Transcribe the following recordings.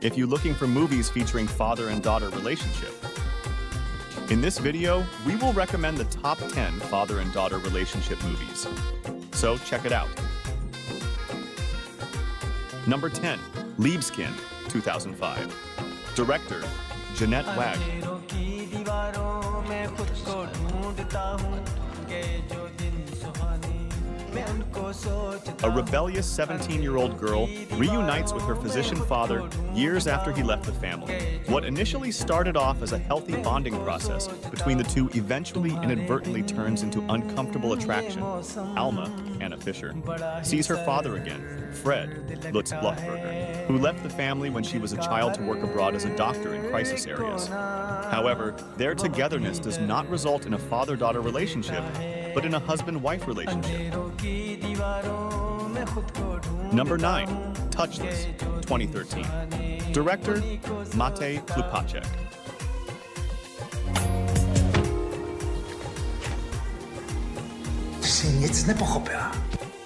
if you're looking for movies featuring father and daughter relationship. In this video, we will recommend the top 10 father and daughter relationship movies. So check it out. Number 10, Libeskind, 2005. Director, Jeanette Wag. A rebellious 17-year-old girl reunites with her physician father years after he left the family. What initially started off as a healthy bonding process between the two eventually inadvertently turns into uncomfortable attraction. Alma, Anna Fisher, sees her father again, Fred, Lutz Blochberger, who left the family when she was a child to work abroad as a doctor in crisis areas. However, their togetherness does not result in a father-daughter relationship, but in a husband-wife relationship. Number 9, Touchless, 2013. Director, Matej Klupacek.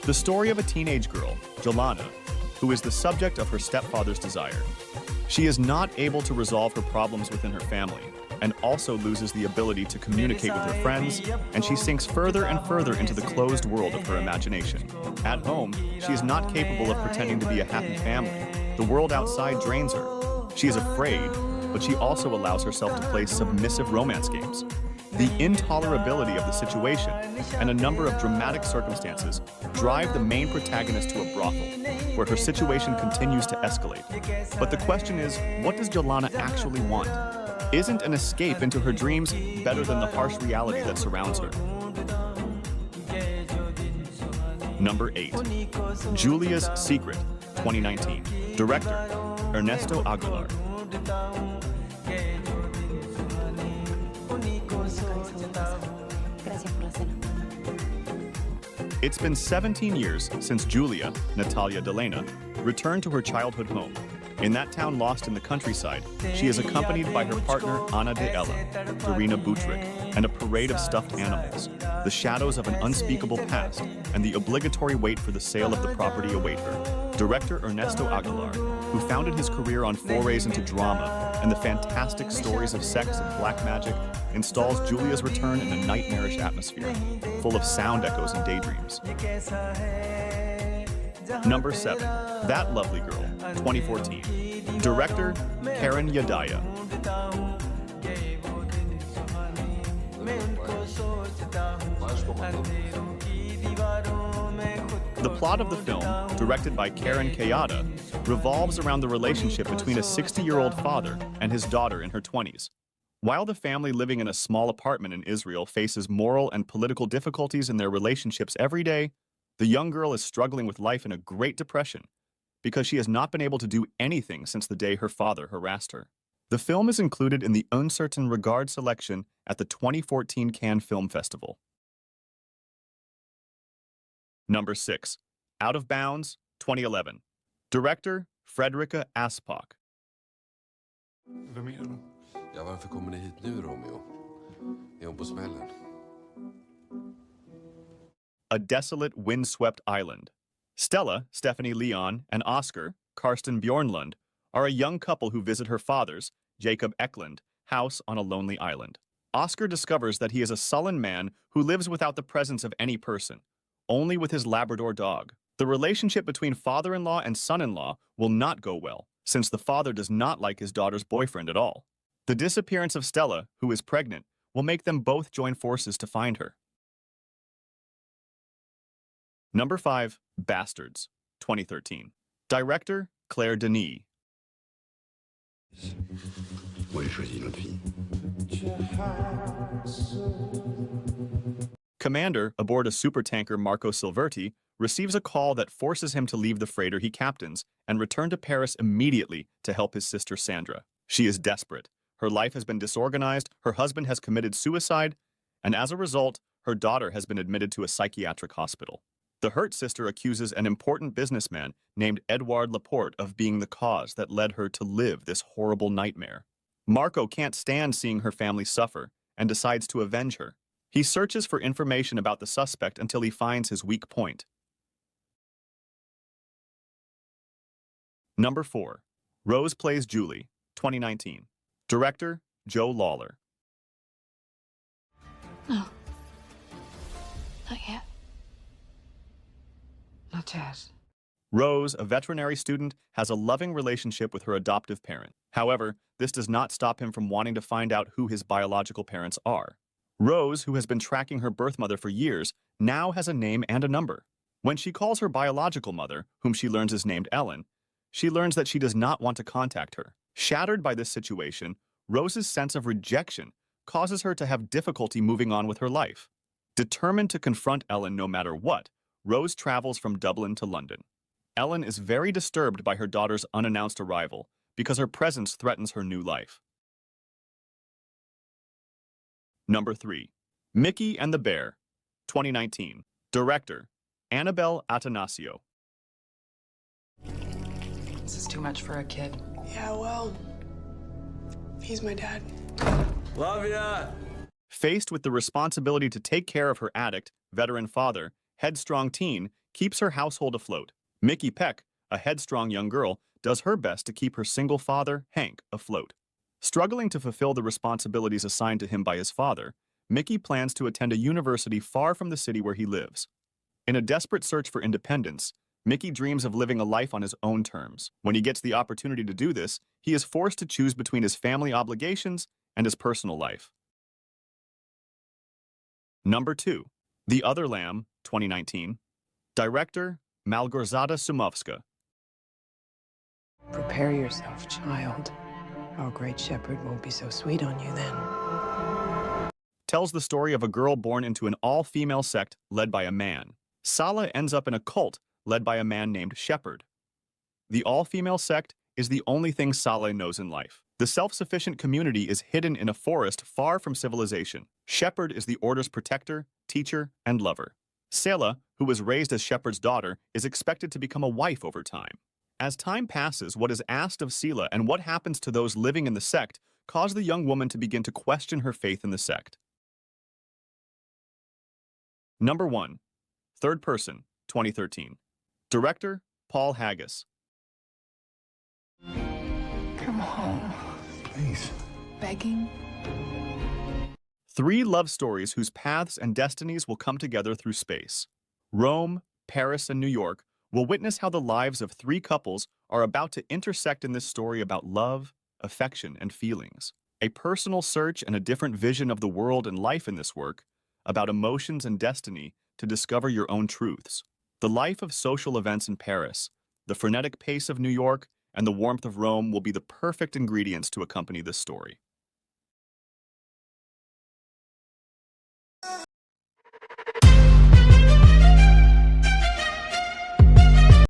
The story of a teenage girl, Jolana, who is the subject of her stepfather's desire. She is not able to resolve her problems within her family, and also loses the ability to communicate with her friends, and she sinks further and further into the closed world of her imagination. At home, she is not capable of pretending to be a happy family. The world outside drains her. She is afraid, but she also allows herself to play submissive romance games. The intolerability of the situation and a number of dramatic circumstances drive the main protagonist to a brothel, where her situation continues to escalate. But the question is, what does Jolana actually want? Isn't an escape into her dreams better than the harsh reality that surrounds her? Number 8, Julia's Secret, 2019. Director, Ernesto Aguilar. It's been 17 years since Julia, Natalia Delena, returned to her childhood home. In that town lost in the countryside, she is accompanied by her partner Anna de Ella, Darina Butrick, and a parade of stuffed animals. The shadows of an unspeakable past and the obligatory wait for the sale of the property await her. Director Ernesto Aguilar, who founded his career on forays into drama and the fantastic stories of sex and black magic, installs Julia's return in a nightmarish atmosphere, full of sound echoes and daydreams. Number 7, That Lovely Girl, 2014. Director, Karen Yadaya. The plot of the film, directed by Karen Kayada, revolves around the relationship between a 60-year-old father and his daughter in her 20s. While the family living in a small apartment in Israel faces moral and political difficulties in their relationships every day, the young girl is struggling with life in a Great Depression because she has not been able to do anything since the day her father harassed her. The film is included in the Uncertain Regard selection at the 2014 Cannes Film Festival. Number 6, Out of Bounds, 2011. Director, Fredrika Aspak. Vad menar du? Ja, varför kommer ni hit nu, Romeo? Är hon på smällen? A Desolate, Windswept Island. Stella, Stephanie Leon, and Oscar, Karsten Bjornlund, are a young couple who visit her father's, Jacob Eklund, house on a lonely island. Oscar discovers that he is a sullen man who lives without the presence of any person, only with his Labrador dog. The relationship between father-in-law and son-in-law will not go well, since the father does not like his daughter's boyfriend at all. The disappearance of Stella, who is pregnant, will make them both join forces to find her. Number 5, Bastards, 2013. Director, Claire Denis. Moi, j'ai choisi notre fille. Commander aboard a supertanker Marco Silverti receives a call that forces him to leave the freighter he captains and return to Paris immediately to help his sister Sandra. She is desperate. Her life has been disorganized, her husband has committed suicide, and as a result, her daughter has been admitted to a psychiatric hospital. The hurt sister accuses an important businessman named Edouard Laporte of being the cause that led her to live this horrible nightmare. Marco can't stand seeing her family suffer and decides to avenge her. He searches for information about the suspect until he finds his weak point. Number 4, Rose plays Julie, 2019. Director, Joe Lawler. No. Not yet. Not yet. Rose, a veterinary student, has a loving relationship with her adoptive parent. However, this does not stop him from wanting to find out who his biological parents are. Rose, who has been tracking her birth mother for years, now has a name and a number. When she calls her biological mother, whom she learns is named Ellen, she learns that she does not want to contact her. Shattered by this situation, Rose's sense of rejection causes her to have difficulty moving on with her life. Determined to confront Ellen no matter what, Rose travels from Dublin to London. Ellen is very disturbed by her daughter's unannounced arrival because her presence threatens her new life. Number 3. Mickey and the Bear, 2019. Director, Annabelle Atanasio. This is too much for a kid. Yeah, well, he's my dad. Love ya! Faced with the responsibility to take care of her addict, veteran father, headstrong teen keeps her household afloat. Mickey Peck, a headstrong young girl, does her best to keep her single father, Hank, afloat. Struggling to fulfill the responsibilities assigned to him by his father, Mickey plans to attend a university far from the city where he lives. In a desperate search for independence, Mickey dreams of living a life on his own terms. When he gets the opportunity to do this, he is forced to choose between his family obligations and his personal life. Number 2. The Other Lamb, 2019. Director, Malgorzata Sumovska. Prepare yourself, child. Our great shepherd won't be so sweet on you then. Tells the story of a girl born into an all-female sect led by a man. Sala ends up in a cult led by a man named Shepherd. The all-female sect is the only thing Sala knows in life. The self-sufficient community is hidden in a forest far from civilization. Shepherd is the order's protector, teacher, and lover. Sela, who was raised as Shepherd's daughter, is expected to become a wife over time. As time passes, what is asked of Sela and what happens to those living in the sect cause the young woman to begin to question her faith in the sect. Number 1. Third Person, 2013. Director, Paul Haggis. Come home. Please. Begging. 3 love stories whose paths and destinies will come together through space. Rome, Paris, and New York will witness how the lives of 3 couples are about to intersect in this story about love, affection, and feelings. A personal search and a different vision of the world and life in this work, about emotions and destiny to discover your own truths. The life of social events in Paris, the frenetic pace of New York, and the warmth of Rome will be the perfect ingredients to accompany this story.